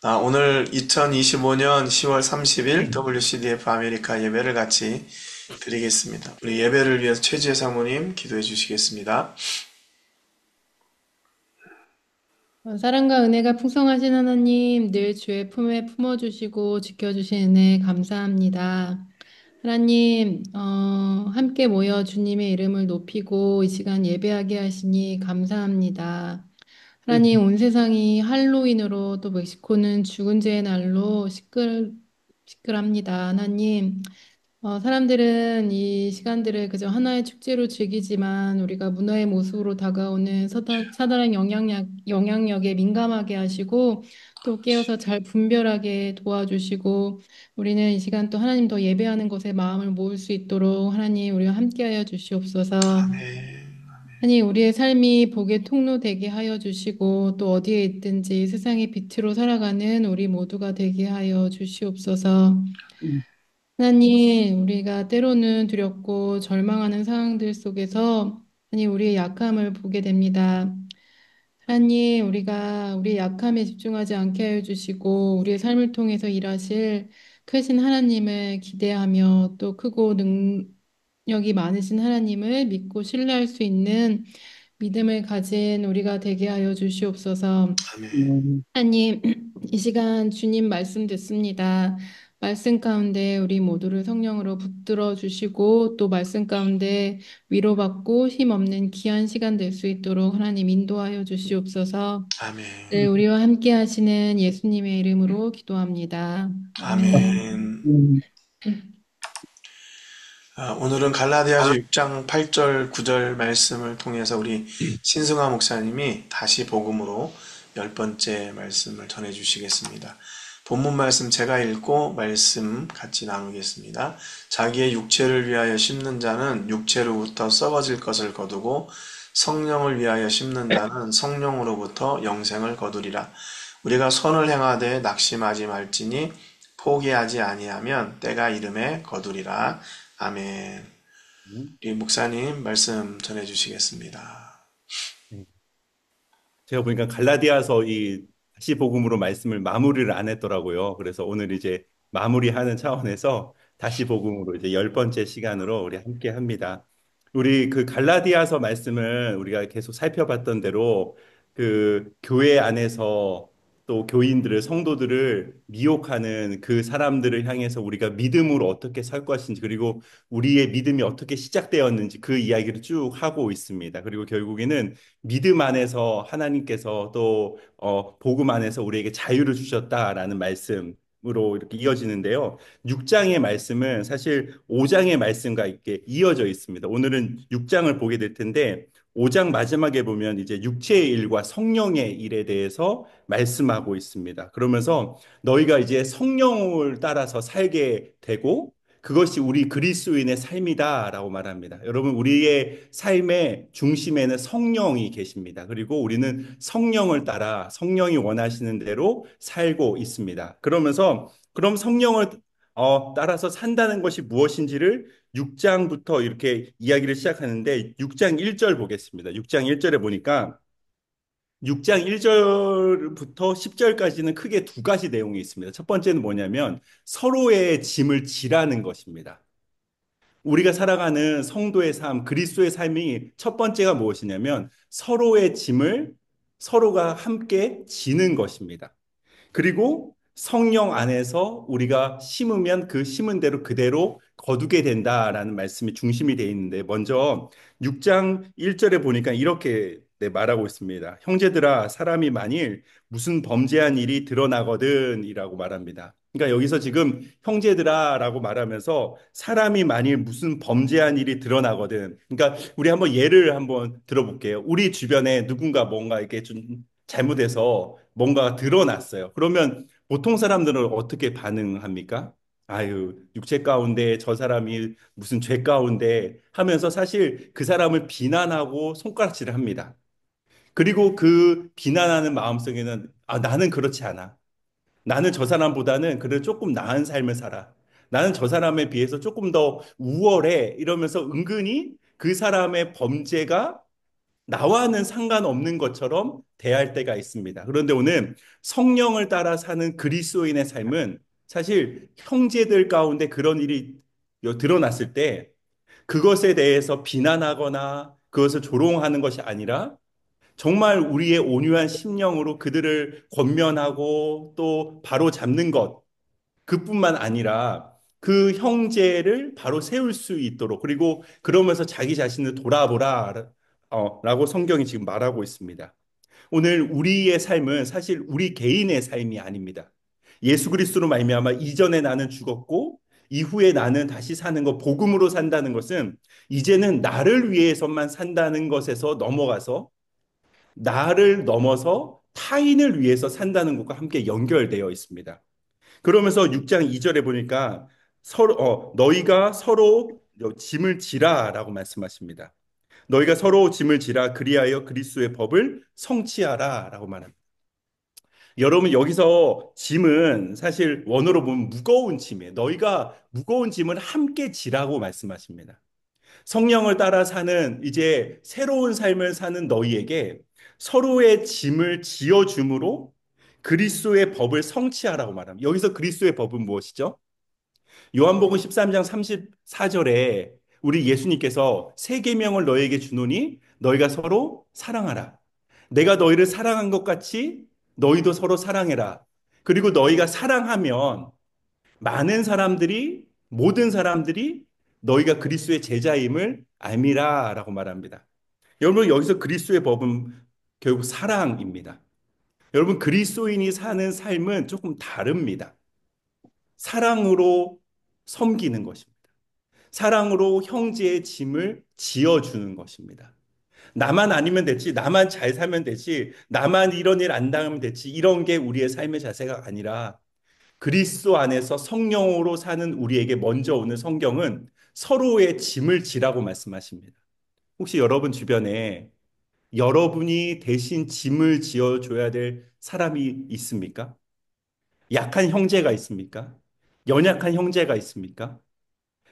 오늘 2025년 10월 30일 WCDF 아메리카 예배를 같이 드리겠습니다. 우리 예배를 위해서 최지혜 사모님 기도해 주시겠습니다. 사랑과 은혜가 풍성하신 하나님, 늘 주의 품에 품어주시고 지켜주신 은혜 감사합니다. 하나님, 함께 모여 주님의 이름을 높이고 이 시간 예배하게 하시니 감사합니다. 하나님, 온 세상이 할로윈으로 또 멕시코는 죽은 죄의 날로 시끌합니다. 하나님, 사람들은 이 시간들을 그저 하나의 축제로 즐기지만 우리가 문화의 모습으로 다가오는 사단의 영향력에 민감하게 하시고 또 깨어서 잘 분별하게 도와주시고 우리는 이 시간 또 하나님 더 예배하는 것에 마음을 모을 수 있도록 하나님 우리와 함께하여 주시옵소서. 하나님 우리의 삶이 복의 통로 되게 하여 주시고 또 어디에 있든지 세상의 빛으로 살아가는 우리 모두가 되게 하여 주시옵소서. 하나님, 우리가 때로는 두렵고 절망하는 상황들 속에서 하나님, 우리의 약함을 보게 됩니다. 하나님, 우리가 우리의 약함에 집중하지 않게 하여 주시고, 우리의 삶을 통해서 일하실 크신 하나님을 기대하며 또 크고 능력이 많으신 하나님을 믿고 신뢰할 수 있는 믿음을 가진 우리가 되게 하여 주시옵소서. 아멘. 하나님, 이 시간 주님 말씀 듣습니다. 말씀 가운데 우리 모두를 성령으로 붙들어 주시고 또 말씀 가운데 위로받고 힘없는 귀한 시간 될 수 있도록 하나님 인도하여 주시옵소서. 늘 아멘. 우리와 함께 하시는 예수님의 이름으로 기도합니다. 아멘. 아멘. 오늘은 갈라디아서 6장 8절 9절 말씀을 통해서 우리 신승화 목사님이 다시 복음으로 열 번째 말씀을 전해 주시겠습니다. 본문 말씀 제가 읽고 말씀 같이 나누겠습니다. 자기의 육체를 위하여 심는 자는 육체로부터 썩어질 것을 거두고 성령을 위하여 심는 자는 성령으로부터 영생을 거두리라. 우리가 선을 행하되 낙심하지 말지니 포기하지 아니하면 때가 이름에 거두리라. 아멘. 우리 목사님 말씀 전해 주시겠습니다. 제가 보니까 갈라디아서 이 다시 복음으로 말씀을 마무리를 안 했더라고요. 그래서 오늘 이제 마무리하는 차원에서 다시 복음으로 이제 열 번째 시간으로 우리 함께 합니다. 우리 그 갈라디아서 말씀을 우리가 계속 살펴봤던 대로 그 교회 안에서 또 교인들을 성도들을 미혹하는 그 사람들을 향해서 우리가 믿음으로 어떻게 살 것인지 그리고 우리의 믿음이 어떻게 시작되었는지 그 이야기를 쭉 하고 있습니다. 그리고 결국에는 믿음 안에서 하나님께서 또 복음 안에서 우리에게 자유를 주셨다라는 말씀으로 이렇게 이어지는데요. 6장의 말씀은 사실 5장의 말씀과 이렇게 이어져 있습니다. 오늘은 6장을 보게 될 텐데 5장 마지막에 보면 이제 육체의 일과 성령의 일에 대해서 말씀하고 있습니다. 그러면서 너희가 이제 성령을 따라서 살게 되고 그것이 우리 그리스도인의 삶이다라고 말합니다. 여러분, 우리의 삶의 중심에는 성령이 계십니다. 그리고 우리는 성령을 따라 성령이 원하시는 대로 살고 있습니다. 그러면서 그럼 성령을 따라서 산다는 것이 무엇인지를 6장부터 이렇게 이야기를 시작하는데 6장 1절 보겠습니다. 6장 1절에 보니까 6장 1절부터 10절까지는 크게 두 가지 내용이 있습니다. 첫 번째는 뭐냐면 서로의 짐을 지라는 것입니다. 우리가 살아가는 성도의 삶, 그리스도의 삶이 첫 번째가 무엇이냐면 서로의 짐을 서로가 함께 지는 것입니다. 그리고 성령 안에서 우리가 심으면 그 심은 대로 그대로 거두게 된다라는 말씀이 중심이 되어 있는데 먼저 6장 1절에 보니까 이렇게 말하고 있습니다. 형제들아 사람이 만일 무슨 범죄한 일이 드러나거든이라고 말합니다. 그러니까 여기서 지금 형제들아라고 말하면서 사람이 만일 무슨 범죄한 일이 드러나거든. 그러니까 우리 한번 예를 한번 들어볼게요. 우리 주변에 누군가 뭔가 이렇게 좀 잘못해서 뭔가가 드러났어요. 그러면 보통 사람들은 어떻게 반응합니까? 아유, 육체 가운데 저 사람이 무슨 죄 가운데 하면서 사실 그 사람을 비난하고 손가락질을 합니다. 그리고 그 비난하는 마음속에는 나는 그렇지 않아. 나는 저 사람보다는 그래도 조금 나은 삶을 살아. 나는 저 사람에 비해서 조금 더 우월해. 이러면서 은근히 그 사람의 범죄가 나와는 상관없는 것처럼 대할 때가 있습니다. 그런데 오늘 성령을 따라 사는 그리스도인의 삶은 사실 형제들 가운데 그런 일이 드러났을 때 그것에 대해서 비난하거나 그것을 조롱하는 것이 아니라 정말 우리의 온유한 심령으로 그들을 권면하고 또 바로 잡는 것, 그뿐만 아니라 그 형제를 바로 세울 수 있도록, 그리고 그러면서 자기 자신을 돌아보라 라고 성경이 지금 말하고 있습니다. 오늘 우리의 삶은 사실 우리 개인의 삶이 아닙니다. 예수 그리스도로 말미암아 이전에 나는 죽었고 이후에 나는 다시 사는 것, 복음으로 산다는 것은 이제는 나를 위해서만 산다는 것에서 넘어가서 나를 넘어서 타인을 위해서 산다는 것과 함께 연결되어 있습니다. 그러면서 6장 2절에 보니까 너희가 서로 짐을 지라라고 말씀하십니다. 너희가 서로 짐을 지라 그리하여 그리스도의 법을 성취하라라고 말합니다. 여러분 여기서 짐은 사실 원어로 보면 무거운 짐이에요. 너희가 무거운 짐을 함께 지라고 말씀하십니다. 성령을 따라 사는 이제 새로운 삶을 사는 너희에게 서로의 짐을 지어 줌으로 그리스도의 법을 성취하라고 말합니다. 여기서 그리스도의 법은 무엇이죠? 요한복음 13장 34절에 우리 예수님께서 새 계명을 너희에게 주노니 너희가 서로 사랑하라. 내가 너희를 사랑한 것 같이 너희도 서로 사랑해라. 그리고 너희가 사랑하면 모든 사람들이 너희가 그리스도의 제자임을 알미라라고 말합니다. 여러분 여기서 그리스도의 법은 결국 사랑입니다. 여러분 그리스도인이 사는 삶은 조금 다릅니다. 사랑으로 섬기는 것입니다. 사랑으로 형제의 짐을 지어주는 것입니다. 나만 아니면 됐지, 나만 잘 살면 됐지, 나만 이런 일 안 당하면 됐지, 이런 게 우리의 삶의 자세가 아니라 그리스도 안에서 성령으로 사는 우리에게 먼저 오는 성경은 서로의 짐을 지라고 말씀하십니다. 혹시 여러분 주변에 여러분이 대신 짐을 지어줘야 될 사람이 있습니까? 약한 형제가 있습니까? 연약한 형제가 있습니까?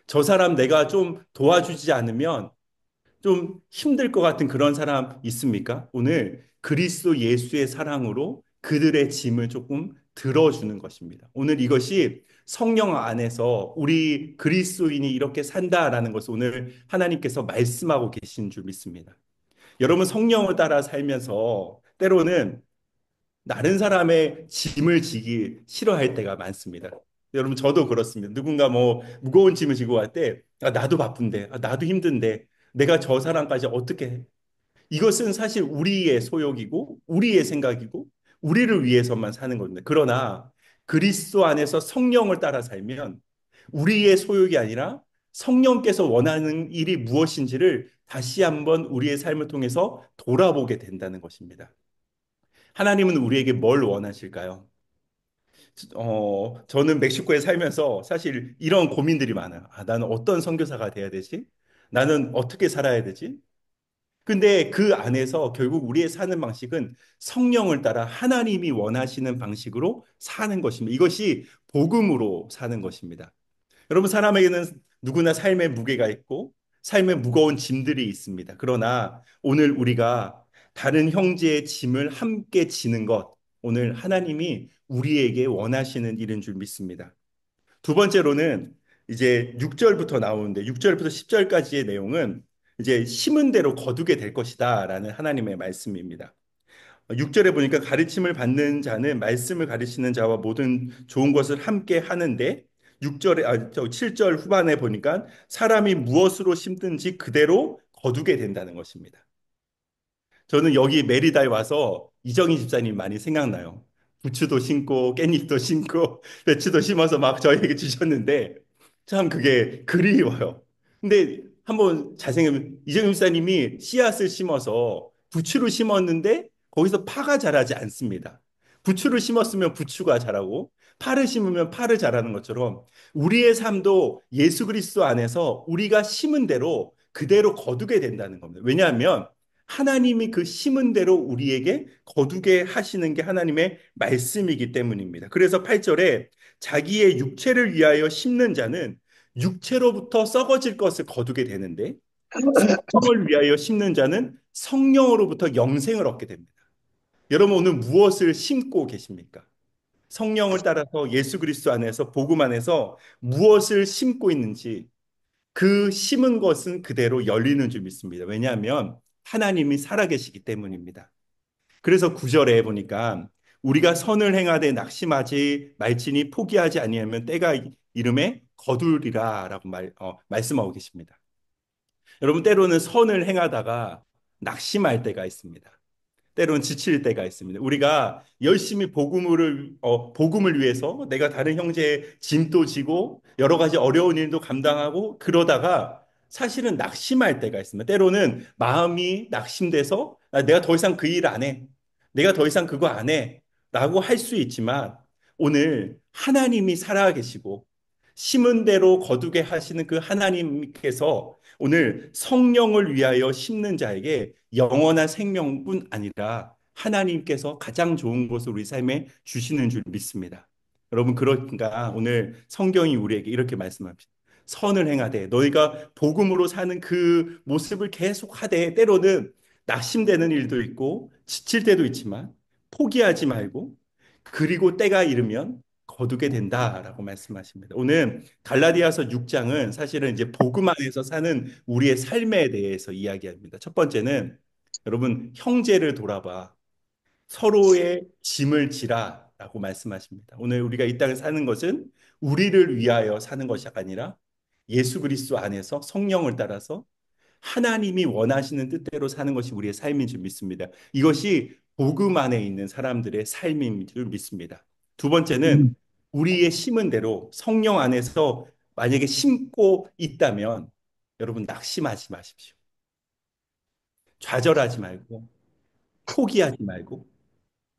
저 사람 내가 좀 도와주지 않으면 좀 힘들 것 같은 그런 사람 있습니까? 오늘 그리스도 예수의 사랑으로 그들의 짐을 조금 들어주는 것입니다. 오늘 이것이 성령 안에서 우리 그리스도인이 이렇게 산다라는 것을 오늘 하나님께서 말씀하고 계신 줄 믿습니다. 여러분 성령을 따라 살면서 때로는 다른 사람의 짐을 지기 싫어할 때가 많습니다. 여러분 저도 그렇습니다. 누군가 뭐 무거운 짐을 지고 갈 때 나도 바쁜데 나도 힘든데 내가 저 사람까지 어떻게 해? 이것은 사실 우리의 소욕이고 우리의 생각이고 우리를 위해서만 사는 겁니다. 그러나 그리스도 안에서 성령을 따라 살면 우리의 소욕이 아니라 성령께서 원하는 일이 무엇인지를 다시 한번 우리의 삶을 통해서 돌아보게 된다는 것입니다. 하나님은 우리에게 뭘 원하실까요? 저는 멕시코에 살면서 사실 이런 고민들이 많아요. 나는 어떤 선교사가 돼야 되지? 나는 어떻게 살아야 되지? 근데 그 안에서 결국 우리의 사는 방식은 성령을 따라 하나님이 원하시는 방식으로 사는 것입니다. 이것이 복음으로 사는 것입니다. 여러분, 사람에게는 누구나 삶의 무게가 있고 삶의 무거운 짐들이 있습니다. 그러나 오늘 우리가 다른 형제의 짐을 함께 지는 것, 오늘 하나님이 우리에게 원하시는 일인 줄 믿습니다. 두 번째로는 이제 6절부터 나오는데 6절부터 10절까지의 내용은 이제 심은 대로 거두게 될 것이다라는 하나님의 말씀입니다. 6절에 보니까 가르침을 받는 자는 말씀을 가르치는 자와 모든 좋은 것을 함께 하는데 7절 후반에 보니까 사람이 무엇으로 심든지 그대로 거두게 된다는 것입니다. 저는 여기 메리다에 와서 이정희 집사님 많이 생각나요. 부추도 심고 깻잎도 심고 배추도 심어서 막 저희에게 주셨는데 참 그게 그리워요. 근데 한번 자생하면 이정희 집사님이 씨앗을 심어서 부추를 심었는데 거기서 파가 자라지 않습니다. 부추를 심었으면 부추가 자라고 파를 심으면 파를 자라는 것처럼 우리의 삶도 예수 그리스도 안에서 우리가 심은 대로 그대로 거두게 된다는 겁니다. 왜냐하면 하나님이 그 심은 대로 우리에게 거두게 하시는 게 하나님의 말씀이기 때문입니다. 그래서 8절에 자기의 육체를 위하여 심는 자는 육체로부터 썩어질 것을 거두게 되는데 성령을 위하여 심는 자는 성령으로부터 영생을 얻게 됩니다. 여러분 오늘 무엇을 심고 계십니까? 성령을 따라서 예수 그리스도 안에서 복음 안에서 무엇을 심고 있는지 그 심은 것은 그대로 열리는 줄 믿습니다. 왜냐하면 하나님이 살아계시기 때문입니다. 그래서 구절에 보니까 우리가 선을 행하되 낙심하지 말지니 포기하지 아니하면 때가 이름에 거두리라라고 말씀하고 계십니다. 여러분 때로는 선을 행하다가 낙심할 때가 있습니다. 때로는 지칠 때가 있습니다. 우리가 열심히 복음을 위해서 내가 다른 형제의 짐도 지고 여러 가지 어려운 일도 감당하고 그러다가 사실은 낙심할 때가 있습니다. 때로는 마음이 낙심돼서 내가 더 이상 그 일 안 해. 내가 더 이상 그거 안 해. 라고 할 수 있지만 오늘 하나님이 살아계시고 심은 대로 거두게 하시는 그 하나님께서 오늘 성령을 위하여 심는 자에게 영원한 생명뿐 아니라 하나님께서 가장 좋은 것을 우리 삶에 주시는 줄 믿습니다. 여러분 그러니까 오늘 성경이 우리에게 이렇게 말씀합니다. 선을 행하되 너희가 복음으로 사는 그 모습을 계속 하되 때로는 낙심되는 일도 있고 지칠 때도 있지만 포기하지 말고 그리고 때가 이르면 거두게 된다라고 말씀하십니다. 오늘 갈라디아서 6장은 사실은 이제 복음 안에서 사는 우리의 삶에 대해서 이야기합니다. 첫 번째는 여러분 형제를 돌아봐 서로의 짐을 지라라고 말씀하십니다. 오늘 우리가 이 땅에 사는 것은 우리를 위하여 사는 것이 아니라 예수 그리스도 안에서 성령을 따라서 하나님이 원하시는 뜻대로 사는 것이 우리의 삶인 줄 믿습니다. 이것이 복음 안에 있는 사람들의 삶인 줄 믿습니다. 두 번째는 우리의 심은 대로 성령 안에서 만약에 심고 있다면 여러분 낙심하지 마십시오. 좌절하지 말고 포기하지 말고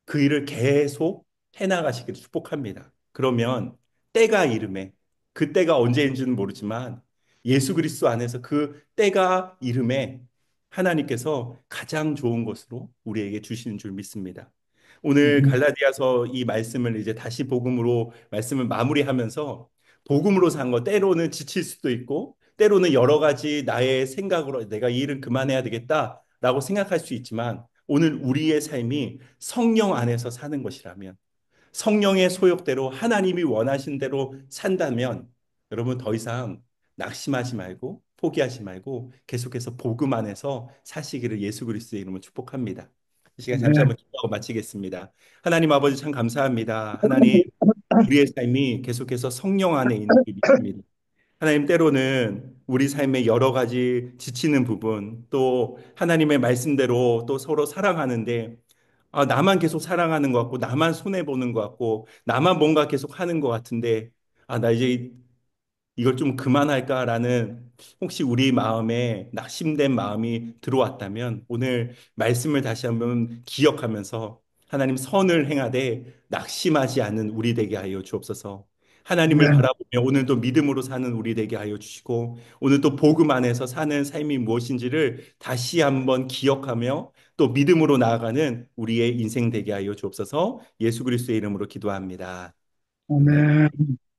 그 일을 계속 해나가시기를 축복합니다. 그러면 때가 이름에 그 때가 언제인지는 모르지만 예수 그리스도 안에서 그 때가 이름에 하나님께서 가장 좋은 것으로 우리에게 주시는 줄 믿습니다. 오늘 갈라디아서 이 말씀을 이제 다시 복음으로 말씀을 마무리하면서 복음으로 산 거 때로는 지칠 수도 있고 때로는 여러 가지 나의 생각으로 내가 이 일은 그만해야 되겠다라고 생각할 수 있지만 오늘 우리의 삶이 성령 안에서 사는 것이라면 성령의 소욕대로 하나님이 원하신 대로 산다면 여러분 더 이상 낙심하지 말고 포기하지 말고 계속해서 복음 안에서 사시기를 예수 그리스도의 이름으로 축복합니다. 이 시간 잠시 한번 기도하고 마치겠습니다. 하나님 아버지 참 감사합니다. 하나님 우리의 삶이 계속해서 성령 안에 있는 줄 믿습니다. 하나님 때로는 우리 삶의 여러 가지 지치는 부분 또 하나님의 말씀대로 또 서로 사랑하는데 나만 계속 사랑하는 것 같고 나만 손해 보는 것 같고 나만 뭔가 계속 하는 것 같은데 나 이제 이걸 좀 그만할까라는 혹시 우리 마음에 낙심된 마음이 들어왔다면 오늘 말씀을 다시 한번 기억하면서 하나님 선을 행하되 낙심하지 않는 우리 되게 하여 주옵소서. 하나님을 바라보며 오늘도 믿음으로 사는 우리 되게 하여 주시고 오늘 또 복음 안에서 사는 삶이 무엇인지를 다시 한번 기억하며 또 믿음으로 나아가는 우리의 인생 되게 하여 주옵소서. 예수 그리스도의 이름으로 기도합니다. 아멘. 아멘.